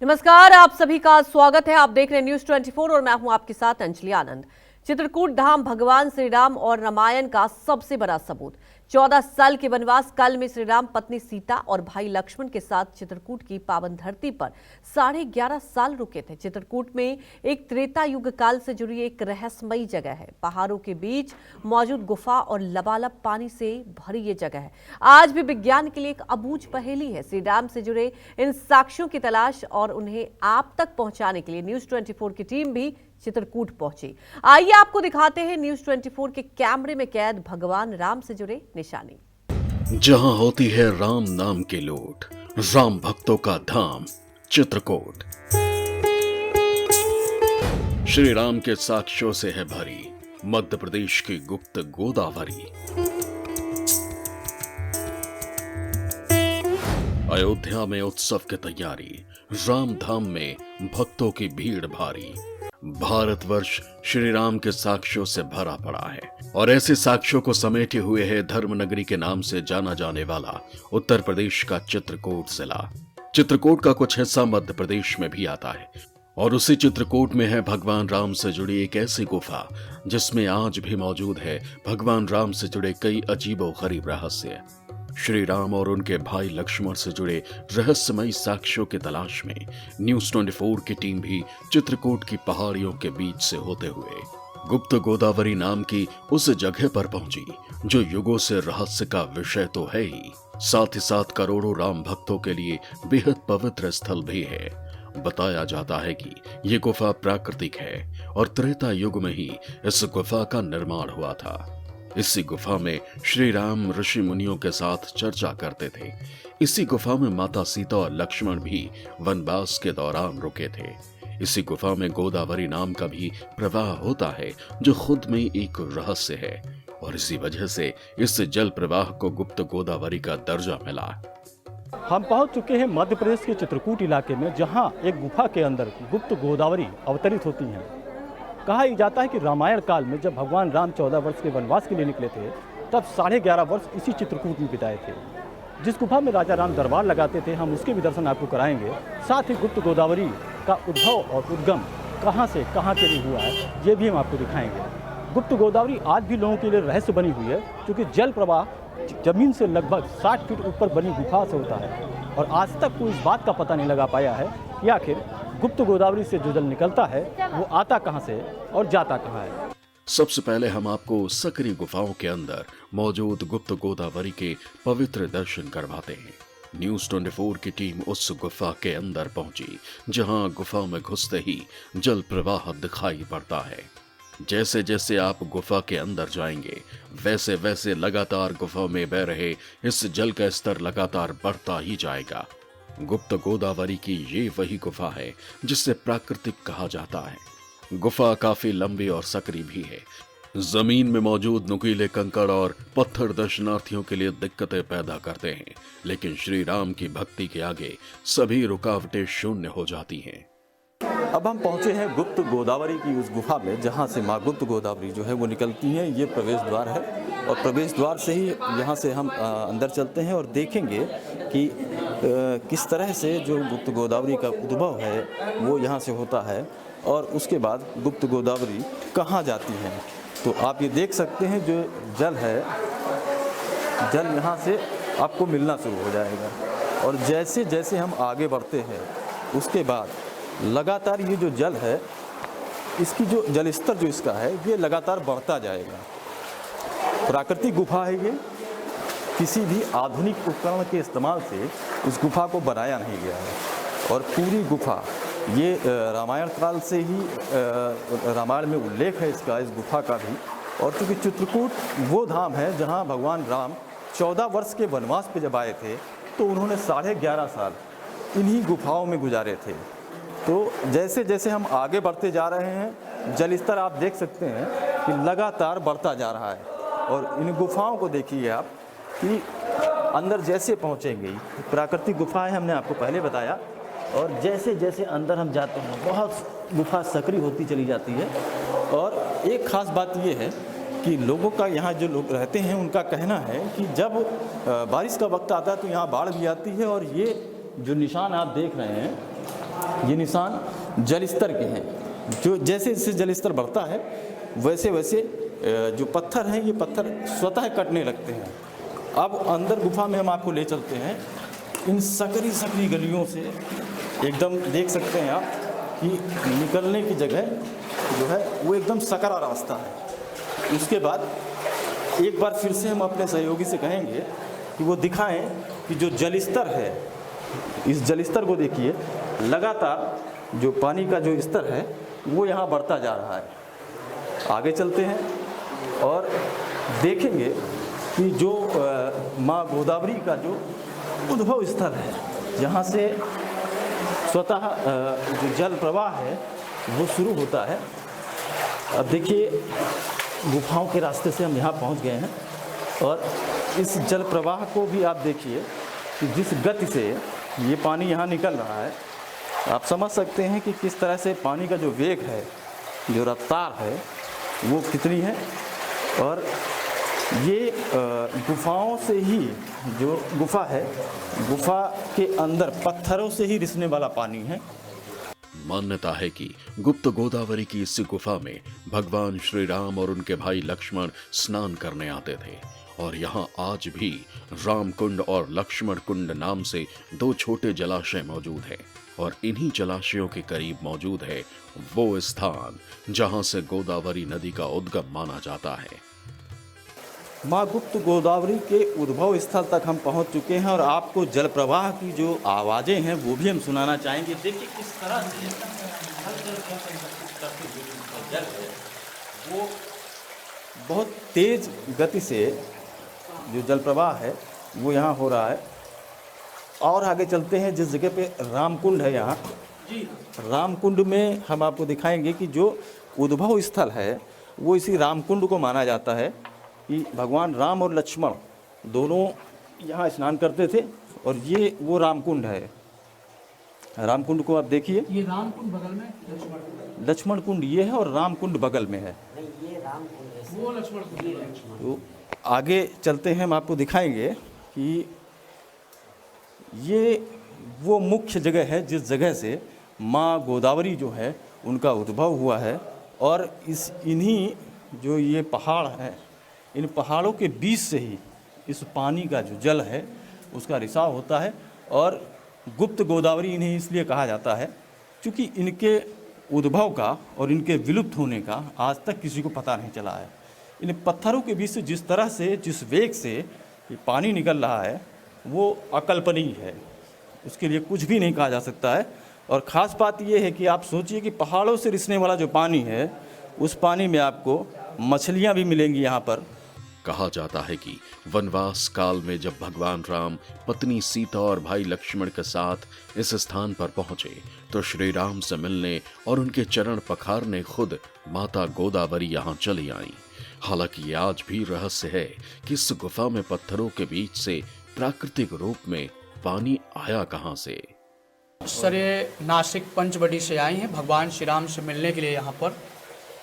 नमस्कार, आप सभी का स्वागत है। आप देख रहे हैं न्यूज 24 और मैं हूं आपके साथ अंजलि आनंद। चित्रकूट धाम भगवान श्री राम और रामायण का सबसे बड़ा सबूत। 14 साल के वनवास काल में श्री राम पत्नी सीता और भाई लक्ष्मण के साथ चित्रकूट की पावन धरती पर 11.5 साल रुके थे। चित्रकूट में एक त्रेता युग काल से जुड़ी एक रहस्यमयी जगह है। पहाड़ों के बीच मौजूद गुफा और लबालब पानी से भरी ये जगह है आज भी विज्ञान के लिए एक अबूझ पहेली है। श्री राम से जुड़े इन साक्ष्यों की तलाश और उन्हें आप तक पहुंचाने के लिए न्यूज 24 की टीम भी चित्रकूट पहुंची। आइए आपको दिखाते हैं न्यूज 24 के कैमरे में कैद भगवान राम से जुड़े निशानी। जहां होती है राम नाम की लूट, राम भक्तों का धाम चित्रकूट। श्री राम के साक्ष्यों से है भरी मध्य प्रदेश की गुप्त गोदावरी। अयोध्या में उत्सव की तैयारी, राम धाम में भक्तों की भीड़ भारी। भारतवर्ष श्री राम के साक्ष्यों से भरा पड़ा है और ऐसे साक्ष्यों को समेटे हुए है धर्मनगरी के नाम से जाना जाने वाला उत्तर प्रदेश का चित्रकूट जिला। चित्रकूट का कुछ हिस्सा मध्य प्रदेश में भी आता है और उसी चित्रकूट में है भगवान राम से जुड़ी एक ऐसी गुफा जिसमें आज भी मौजूद है भगवान राम से जुड़े कई अजीबोगरीब रहस्य। श्री राम और उनके भाई लक्ष्मण से जुड़े रहस्यमयी साक्ष्यों की तलाश में न्यूज 24 की टीम भी चित्रकूट की पहाड़ियों के बीच से होते हुए गुप्त गोदावरी नाम की उस जगह पर पहुंची जो युगों से रहस्य का विषय तो है ही, साथ ही साथ करोड़ों राम भक्तों के लिए बेहद पवित्र स्थल भी है। बताया जाता है कि ये गुफा प्राकृतिक है और त्रेता युग में ही इस गुफा का निर्माण हुआ था। इसी गुफा में श्री राम ऋषि मुनियों के साथ चर्चा करते थे। इसी गुफा में माता सीता और लक्ष्मण भी वनवास के दौरान रुके थे। इसी गुफा में गोदावरी नाम का भी प्रवाह होता है जो खुद में एक रहस्य है और इसी वजह से इस जल प्रवाह को गुप्त गोदावरी का दर्जा मिला। हम पहुंच चुके हैं मध्य प्रदेश के चित्रकूट इलाके में, जहां एक गुफा के अंदर गुप्त गोदावरी अवतरित होती हैं। कहा जाता है कि रामायण काल में जब भगवान राम 14 वर्ष के वनवास के लिए निकले थे तब 11.5 वर्ष इसी चित्रकूट में बिताए थे। जिस गुफा में राजा राम दरबार लगाते थे हम उसके भी दर्शन आपको कराएंगे। साथ ही गुप्त गोदावरी का उद्भव और उद्गम कहाँ से कहाँ के लिए हुआ है ये भी हम आपको दिखाएंगे। गुप्त गोदावरी आज भी लोगों के लिए रहस्य बनी हुई है क्योंकि जल प्रवाह जमीन से लगभग 60 फीट ऊपर बनी गुफा से होता है और आज तक कोई इस बात का पता नहीं लगा पाया है कि आखिर गुप्त गोदावरी से जो जल निकलता है वो आता कहां से और जाता कहां है। सबसे पहले हम आपको सकरी गुफाओं के अंदर मौजूद गुप्त गोदावरी के पवित्र दर्शन करवाते हैं। न्यूज 24 की टीम उस गुफा के अंदर पहुंची जहां गुफा में घुसते ही जल प्रवाह दिखाई पड़ता है। जैसे जैसे आप गुफा के अंदर जाएंगे वैसे वैसे लगातार गुफा में बह रहे इस जल का स्तर लगातार बढ़ता ही जाएगा। गुप्त गोदावरी की ये वही गुफा है जिसे प्राकृतिक कहा जाता है। गुफा काफी लंबी और सकरी भी है। जमीन में मौजूद नुकीले कंकड़ और पत्थर दर्शनार्थियों के लिए दिक्कतें पैदा करते हैं, लेकिन श्री राम की भक्ति के आगे सभी रुकावटें शून्य हो जाती हैं। अब हम पहुंचे हैं गुप्त गोदावरी की उस गुफा में जहां से माँ गुप्त गोदावरी जो है वो निकलती हैं। ये प्रवेश द्वार है और प्रवेश द्वार से ही यहाँ से हम अंदर चलते हैं और देखेंगे कि किस तरह से जो गुप्त गोदावरी का उद्भव है वो यहाँ से होता है और उसके बाद गुप्त गोदावरी कहाँ जाती है। तो आप ये देख सकते हैं जो जल है, जल यहाँ से आपको मिलना शुरू हो जाएगा और जैसे जैसे हम आगे बढ़ते हैं उसके बाद लगातार ये जो जल है इसकी जो जल स्तर जो इसका है ये लगातार बढ़ता जाएगा। प्राकृतिक गुफा है ये, किसी भी आधुनिक उपकरण के इस्तेमाल से इस गुफा को बनाया नहीं गया है और पूरी गुफा ये रामायण काल से ही रामायण में उल्लेख है इसका, इस गुफा का भी। और चूँकि चित्रकूट वो धाम है जहाँ भगवान राम 14 वर्ष के वनवास पे जब आए थे तो उन्होंने 11.5 साल इन्हीं गुफाओं में गुजारे थे। तो जैसे जैसे हम आगे बढ़ते जा रहे हैं जल स्तर आप देख सकते हैं कि लगातार बढ़ता जा रहा है और इन गुफाओं को देखिए आप कि अंदर जैसे पहुंचेंगे, प्राकृतिक गुफा है हमने आपको पहले बताया, और जैसे जैसे अंदर हम जाते हैं बहुत गुफा सक्रिय होती चली जाती है। और एक ख़ास बात ये है कि लोगों का यहाँ जो लोग रहते हैं उनका कहना है कि जब बारिश का वक्त आता है तो यहाँ बाढ़ भी आती है और ये जो निशान आप देख रहे हैं, ये निशान जल स्तर के हैं। जो जैसे जैसे जल स्तर बढ़ता है वैसे वैसे जो पत्थर हैं, ये पत्थर स्वतः कटने लगते हैं। अब अंदर गुफा में हम आपको ले चलते हैं। इन सकरी सकरी गलियों से एकदम देख सकते हैं आप कि निकलने की जगह जो है वो एकदम सकरा रास्ता है। उसके बाद एक बार फिर से हम अपने सहयोगी से कहेंगे कि वो दिखाएं कि जो जल स्तर है, इस जल स्तर को देखिए, लगातार जो पानी का जो स्तर है वो यहाँ बढ़ता जा रहा है। आगे चलते हैं और देखेंगे कि जो माँ गोदावरी का जो उद्भव स्थल है, यहाँ से स्वतः जो जल प्रवाह है वो शुरू होता है। अब देखिए गुफाओं के रास्ते से हम यहाँ पहुँच गए हैं और इस जल प्रवाह को भी आप देखिए कि जिस गति से ये पानी यहाँ निकल रहा है, आप समझ सकते हैं कि किस तरह से पानी का जो वेग है, जो रफ्तार है वो कितनी है। और ये गुफाओं से ही, जो गुफा है, गुफा के अंदर पत्थरों से ही रिसने वाला पानी है। मान्यता है कि गुप्त गोदावरी की इस गुफा में भगवान श्री राम और उनके भाई लक्ष्मण स्नान करने आते थे और यहाँ आज भी राम कुंड और लक्ष्मण कुंड नाम से दो छोटे जलाशय मौजूद हैं और इन्हीं जलाशयों के करीब मौजूद है वो स्थान जहाँ से गोदावरी नदी का उद्गम माना जाता है। माँ गुप्त गोदावरी के उद्भव स्थल तक हम पहुँच चुके हैं और आपको जल प्रवाह की जो आवाज़ें हैं वो भी हम सुनाना चाहेंगे। देखिए किस तरह से जल है वो बहुत तेज गति से जो जल प्रवाह है वो यहाँ हो रहा है। और आगे चलते हैं, जिस जगह पे रामकुंड है, यहाँ रामकुंड में हम आपको दिखाएंगे कि जो उद्भव स्थल है वो इसी रामकुंड को माना जाता है कि भगवान राम और लक्ष्मण दोनों यहाँ स्नान करते थे और ये वो रामकुंड है। रामकुंड को आप देखिए, ये रामकुंड बगल में लक्ष्मण कुंड ये है और रामकुंड बगल में है। वो लक्ष्मण कुंड है। तो आगे चलते हैं, हम आपको दिखाएंगे कि ये वो मुख्य जगह है जिस जगह से माँ गोदावरी जो है उनका उद्भव हुआ है। और इन्हीं जो ये पहाड़ हैं, इन पहाड़ों के बीच से ही इस पानी का जो जल है उसका रिसाव होता है। और गुप्त गोदावरी इन्हें इसलिए कहा जाता है क्योंकि इनके उद्भव का और इनके विलुप्त होने का आज तक किसी को पता नहीं चला है। इन पत्थरों के बीच से जिस तरह से, जिस वेग से ये पानी निकल रहा है वो अकल्पनीय है, उसके लिए कुछ भी नहीं कहा जा सकता है। और ख़ास बात ये है कि आप सोचिए कि पहाड़ों से रिसने वाला जो पानी है, उस पानी में आपको मछलियाँ भी मिलेंगी यहाँ पर। कहा जाता है कि वनवास काल में जब भगवान राम पत्नी सीता और भाई लक्ष्मण के साथ इस स्थान पर पहुंचे तो श्री राम से मिलने और उनके चरण पखारने खुद माता गोदावरी यहाँ चली आई। हालांकि ये आज भी रहस्य है कि इस गुफा में पत्थरों के बीच से प्राकृतिक रूप में पानी आया कहाँ से। सर ये नासिक पंचवटी से आए हैं भगवान श्री राम से मिलने के लिए यहाँ पर।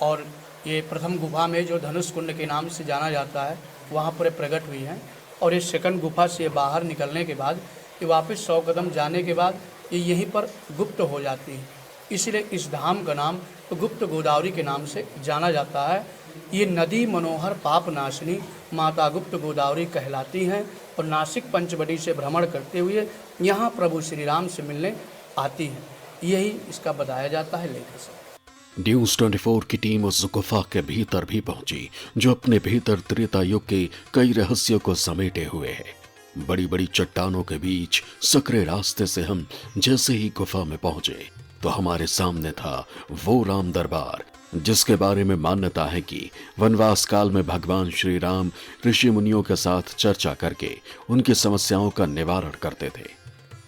और ये प्रथम गुफा में जो धनुष कुंड के नाम से जाना जाता है वहाँ पर प्रकट हुई हैं। और ये सेकंड गुफा से बाहर निकलने के बाद ये वापस 100 कदम जाने के बाद ये यहीं पर गुप्त हो जाती है। इसलिए इस धाम का नाम गुप्त गोदावरी के नाम से जाना जाता है। ये नदी मनोहर पाप नाशिनी माता गुप्त गोदावरी कहलाती हैं और नासिक पंचवटी से भ्रमण करते हुए यहाँ प्रभु श्री राम से मिलने आती हैं। यही इसका बताया जाता है लेखक से। न्यूज 24 की टीम उस गुफा के भीतर भी पहुंची जो अपने भीतर त्रेता युग के कई रहस्यों को समेटे हुए है। बड़ी बड़ी चट्टानों के बीच सकरे रास्ते से हम जैसे ही गुफा में पहुंचे तो हमारे सामने था वो राम दरबार जिसके बारे में मान्यता है कि वनवास काल में भगवान श्री राम ऋषि मुनियों के साथ चर्चा करके उनकी समस्याओं का निवारण करते थे।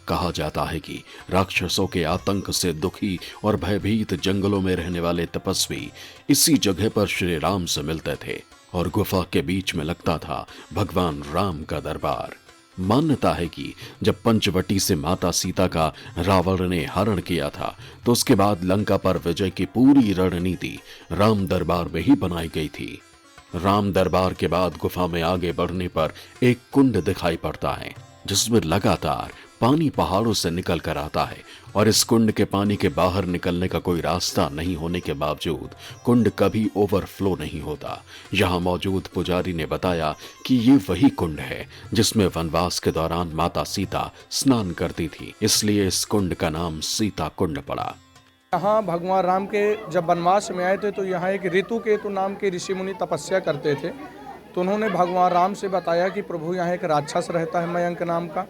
कहा जाता है कि राक्षसों के आतंक से दुखी और भयभीत जंगलों में रहने वाले तपस्वी इसी जगह पर श्री राम से मिलते थे और गुफा के बीच में लगता था भगवान राम का दरबार। मान्यता है कि जब पंचवटी से माता सीता का रावण ने हरण किया था तो उसके बाद लंका पर विजय की पूरी रणनीति राम दरबार में ही बनाई गई थी। राम दरबार के बाद गुफा में आगे बढ़ने पर एक कुंड दिखाई पड़ता है जिसमें लगातार पानी पहाड़ों से निकल कर आता है और इस कुंड के पानी के बाहर निकलने का कोई रास्ता नहीं होने के बावजूद कुंड कभी ओवरफ्लो नहीं होता। यहाँ मौजूद पुजारी ने बताया कि ये वही कुंड है जिसमें वनवास के दौरान माता सीता स्नान करती थी, इसलिए इस कुंड का नाम सीता कुंड पड़ा। यहाँ भगवान राम के जब वनवास में आए थे तो यहाँ एक ऋतुकेतु नाम के ऋषि मुनि तपस्या करते थे। तो उन्होंने भगवान राम से बताया कि प्रभु यहाँ एक राक्षस रहता है मयंक नाम का,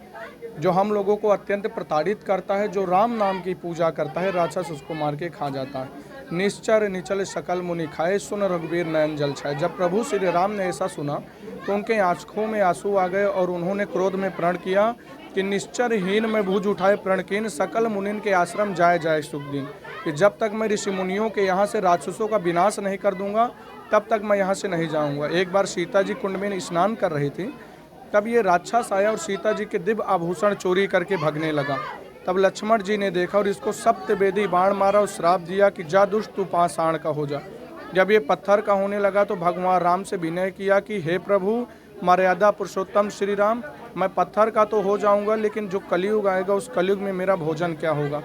जो हम लोगों को अत्यंत प्रताड़ित करता है। जो राम नाम की पूजा करता है राक्षस उसको मार के खा जाता है। निश्चर निचल सकल मुनि खाए, सुन रघुवीर नयन जल छाए। जब प्रभु श्री राम ने ऐसा सुना तो उनके आंखों में आंसू आ गए और उन्होंने क्रोध में प्रण किया कि निश्चर हीन में भुज उठाए प्रणकीन, सकल मुनिन के आश्रम जाए जाए सुख दिन। कि जब तक मैं ऋषि मुनियों के यहाँ से राक्षसों का विनाश नहीं कर दूंगा तब तक मैं यहाँ से नहीं जाऊंगा। एक बार सीता जी कुंड में स्नान कर रही थी, तब ये राक्षस आया और सीता जी के दिव्य आभूषण चोरी करके भागने लगा। तब लक्ष्मण जी ने देखा और इसको सप्तवेदी बाण मारा और श्राप दिया कि जा दुष्ट तू पाषाण का हो जा। जब ये पत्थर का होने लगा तो भगवान राम से विनय किया कि हे प्रभु मर्यादा पुरुषोत्तम श्री राम, मैं पत्थर का तो हो जाऊंगा लेकिन जो कलयुग आएगा उस कलयुग में मेरा भोजन क्या होगा।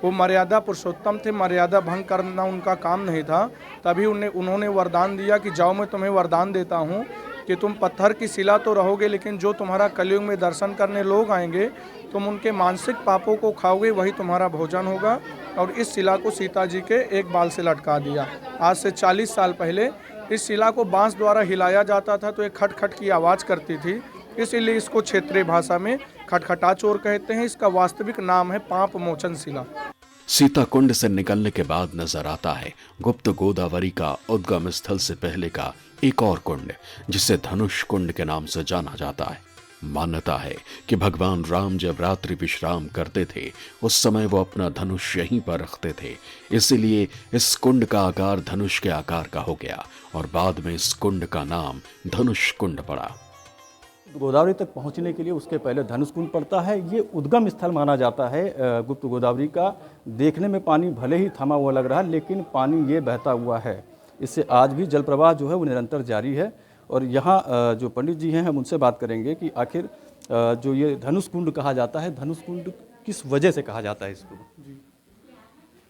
वो मर्यादा पुरुषोत्तम थे, मर्यादा भंग करना उनका काम नहीं था। तभी उन्होंने वरदान दिया कि जाओ मैं तुम्हें वरदान देता हूँ कि तुम पत्थर की शिला तो रहोगे लेकिन जो तुम्हारा कलयुग में दर्शन करने लोग आएंगे तुम उनके मानसिक पापों को खाओगे, वही तुम्हारा भोजन होगा। और इस शिला को सीता जी के एक बाल से लटका दिया। आज से 40 साल पहले इस शिला को बांस द्वारा हिलाया जाता था तो एक खटखट की आवाज़ करती थी, इसीलिए इसको क्षेत्रीय भाषा में खटखटा चोर कहते हैं। इसका वास्तविक नाम है पाप मोचन शिला। सीता कुंड से निकलने के बाद नजर आता है गुप्त गोदावरी का उद्गम स्थल से पहले का एक और कुंड, जिसे धनुष कुंड के नाम से जाना जाता है। मान्यता है कि भगवान राम जब रात्रि विश्राम करते थे उस समय वो अपना धनुष यहीं पर रखते थे, इसीलिए इस कुंड का आकार धनुष के आकार का हो गया और बाद में इस कुंड का नाम धनुष कुंड पड़ा। गोदावरी तक पहुंचने के लिए उसके पहले धनुष कुंड पड़ता है। ये उद्गम स्थल माना जाता है गुप्त गोदावरी का। देखने में पानी भले ही थमा हुआ लग रहा है लेकिन पानी ये बहता हुआ है। इससे आज भी जल प्रवाह जो है वो निरंतर जारी है। और यहाँ जो पंडित जी हैं हम उनसे बात करेंगे कि आखिर जो ये धनुष कुंड कहा जाता है, धनुष कुंड किस वजह से कहा जाता है इसको?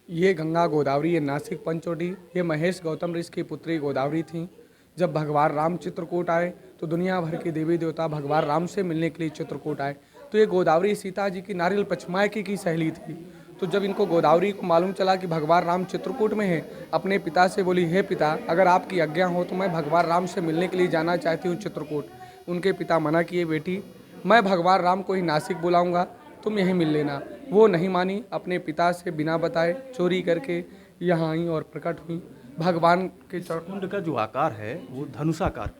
ये गंगा गोदावरी, ये नासिक पंचवटी, ये महेश गौतम ऋषि की पुत्री गोदावरी थी। जब भगवान राम चित्रकूट आए तो दुनिया भर के देवी देवता भगवान राम से मिलने के लिए चित्रकूट आए। तो ये गोदावरी सीता जी की नारियल पचमायकी की सहेली थी। तो जब इनको गोदावरी को मालूम चला कि भगवान राम चित्रकूट में हैं, अपने पिता से बोली, हे पिता अगर आपकी आज्ञा हो तो मैं भगवान राम से मिलने के लिए जाना चाहती हूँ चित्रकूट। उनके पिता मना किए, बेटी मैं भगवान राम को ही नासिक बुलाऊँगा, तुम यहीं मिल लेना। वो नहीं मानी, अपने पिता से बिना बताए चोरी करके यहाँ आई और प्रकट हुई। भगवान के कुंड का जो आकार है वो धनुषाकार।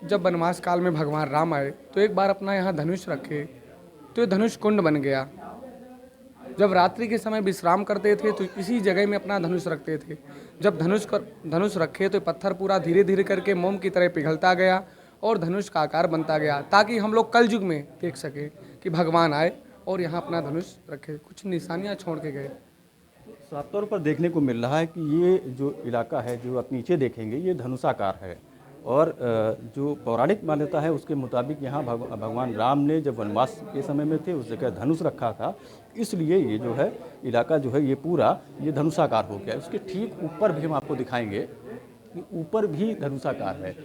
जब वनवास काल में भगवान राम आए तो एक बार अपना यहाँ धनुष रखे तो ये धनुष कुंड बन गया। जब रात्रि के समय विश्राम करते थे तो इसी जगह में अपना धनुष रखते थे। जब धनुष रखे तो पत्थर पूरा धीरे धीरे करके मोम की तरह पिघलता गया और धनुष का आकार बनता गया, ताकि हम लोग कल युग में देख सके कि भगवान आए और यहाँ अपना धनुष रखे, कुछ निशानियाँ छोड़ के गए। साफ तौर पर देखने को मिल रहा है कि ये जो इलाका है जो आप नीचे देखेंगे ये धनुषाकार है। और जो पौराणिक मान्यता है उसके मुताबिक यहाँ भगवान राम ने जब वनवास के समय में थे उस जगह धनुष रखा था, इसलिए ये जो है इलाका जो है ये पूरा ये धनुषाकार हो गया। उसके ठीक ऊपर भी हम आपको दिखाएंगे कि ऊपर भी धनुषाकार है।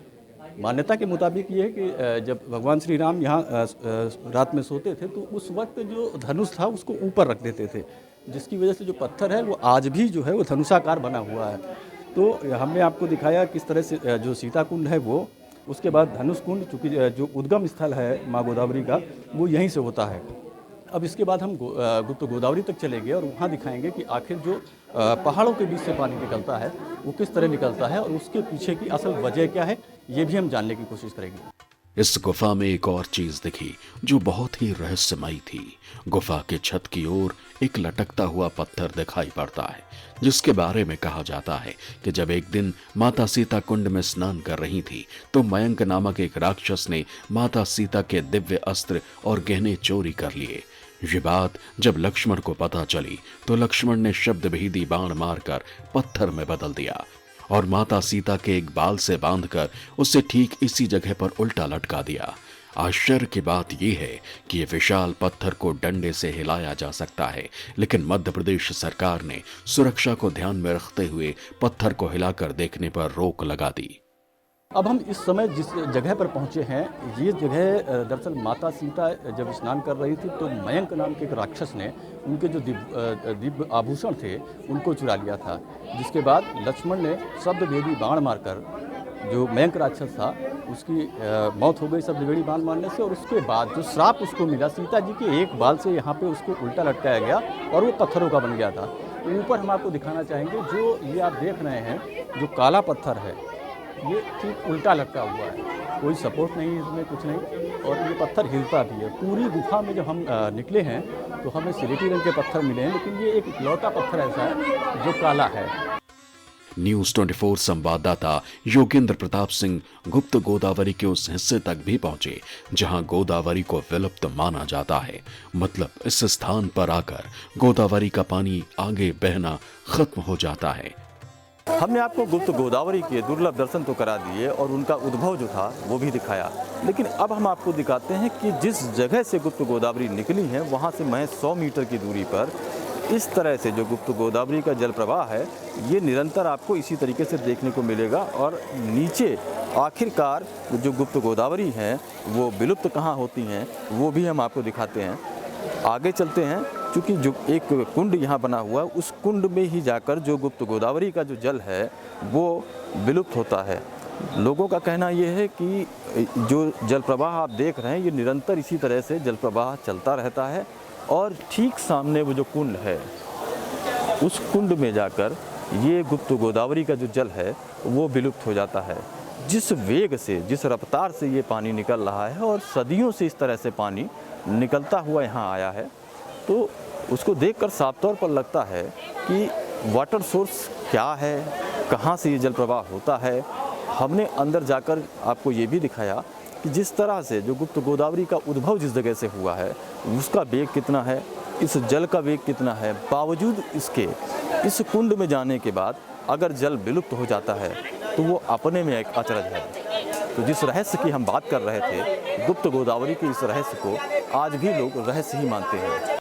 मान्यता के मुताबिक ये है कि जब भगवान श्री राम यहाँ रात में सोते थे तो उस वक्त जो धनुष था उसको ऊपर रख देते थे, जिसकी वजह से जो पत्थर है वो आज भी जो है वो धनुषाकार बना हुआ है। तो हमने आपको दिखाया किस तरह से जो सीता कुंड है वो, उसके बाद धनुष कुंड, चूँकि जो उद्गम स्थल है माँ गोदावरी का वो यहीं से होता है। अब इसके बाद हम गुप्त गोदावरी तक चलेंगे और वहाँ दिखाएंगे कि आखिर जो पहाड़ों के बीच से पानी निकलता है वो किस तरह निकलता है और उसके पीछे की असल वजह क्या है, ये भी हम जानने की कोशिश करेंगे। इस गुफा में एक और चीज दिखी जो बहुत ही रहस्यमयी थी। गुफा के छत की ओर एक लटकता हुआ पत्थर दिखाई पड़ता है, जिसके बारे में कहा जाता है कि जब एक दिन माता सीता कुंड में स्नान कर रही थी तो मयंक नामक एक राक्षस ने माता सीता के दिव्य अस्त्र और गहने चोरी कर लिए। ये बात जब लक्ष्मण को पता चली तो लक्ष्मण ने शब्द भेदी बाण मारकर पत्थर में बदल दिया और माता सीता के एक बाल से बांधकर उसे ठीक इसी जगह पर उल्टा लटका दिया। आश्चर्य की बात यह है कि ये विशाल पत्थर को डंडे से हिलाया जा सकता है, लेकिन मध्य प्रदेश सरकार ने सुरक्षा को ध्यान में रखते हुए पत्थर को हिलाकर देखने पर रोक लगा दी। अब हम इस समय जिस जगह पर पहुंचे हैं, ये जगह दरअसल माता सीता जब स्नान कर रही थी तो मयंक नाम के एक राक्षस ने उनके जो दिव्य आभूषण थे उनको चुरा लिया था, जिसके बाद लक्ष्मण ने शब्दभेदी बाण मारकर जो मयंक राक्षस था उसकी मौत हो गई शब्दभेदी बाण मारने से। और उसके बाद जो श्राप उसको मिला, सीता जी के एक बाल से यहाँ पे उसको उल्टा लटकाया गया और वो पत्थरों का बन गया था। ऊपर हम आपको दिखाना चाहेंगे, जो ये आप देख रहे हैं जो काला पत्थर है ये ठीक उल्टा लटका हुआ है, कोई सपोर्ट नहीं इसमें, कुछ नहीं, और ये पत्थर हिलता भी है। पूरी गुफा में जब हम निकले हैं तो हमें सिलेटी रंग के पत्थर मिले हैं, लेकिन ये एक इकलौता पत्थर ऐसा है जो काला है। न्यूज़ 24 संवाददाता योगेंद्र प्रताप सिंह गुप्त गोदावरी के उस हिस्से तक भी पहुंचे जहां गोदावरी को विलुप्त माना जाता है। मतलब इस स्थान पर आकर गोदावरी का पानी आगे बहना खत्म हो जाता है। हमने आपको गुप्त गोदावरी के दुर्लभ दर्शन तो करा दिए और उनका उद्भव जो था वो भी दिखाया, लेकिन अब हम आपको दिखाते हैं कि जिस जगह से गुप्त गोदावरी निकली है वहाँ से महज 100 मीटर की दूरी पर इस तरह से जो गुप्त गोदावरी का जल प्रवाह है ये निरंतर आपको इसी तरीके से देखने को मिलेगा। और नीचे आखिरकार जो गुप्त गोदावरी हैं वो विलुप्त कहाँ होती हैं वो भी हम आपको दिखाते हैं। आगे चलते हैं, क्योंकि जो एक कुंड यहाँ बना हुआ है उस कुंड में ही जाकर जो गुप्त गोदावरी का जो जल है वो विलुप्त होता है। लोगों का कहना ये है कि जो जल प्रवाह आप देख रहे हैं ये निरंतर इसी तरह से जल प्रवाह चलता रहता है और ठीक सामने वो जो कुंड है उस कुंड में जाकर ये गुप्त गोदावरी का जो जल है वो विलुप्त हो जाता है। जिस वेग से, जिस रफ्तार से ये पानी निकल रहा है और सदियों से इस तरह से पानी निकलता हुआ यहाँ आया है, तो उसको देखकर साफ तौर पर लगता है कि वाटर सोर्स क्या है, कहाँ से ये जल प्रवाह होता है। हमने अंदर जाकर आपको ये भी दिखाया कि जिस तरह से जो गुप्त गोदावरी का उद्भव जिस जगह से हुआ है उसका वेग कितना है, इस जल का वेग कितना है। बावजूद इसके इस कुंड में जाने के बाद अगर जल विलुप्त हो जाता है तो वो अपने में एक अचरज है। तो जिस रहस्य की हम बात कर रहे थे, गुप्त गोदावरी के इस रहस्य को आज भी लोग रहस्य ही मानते हैं।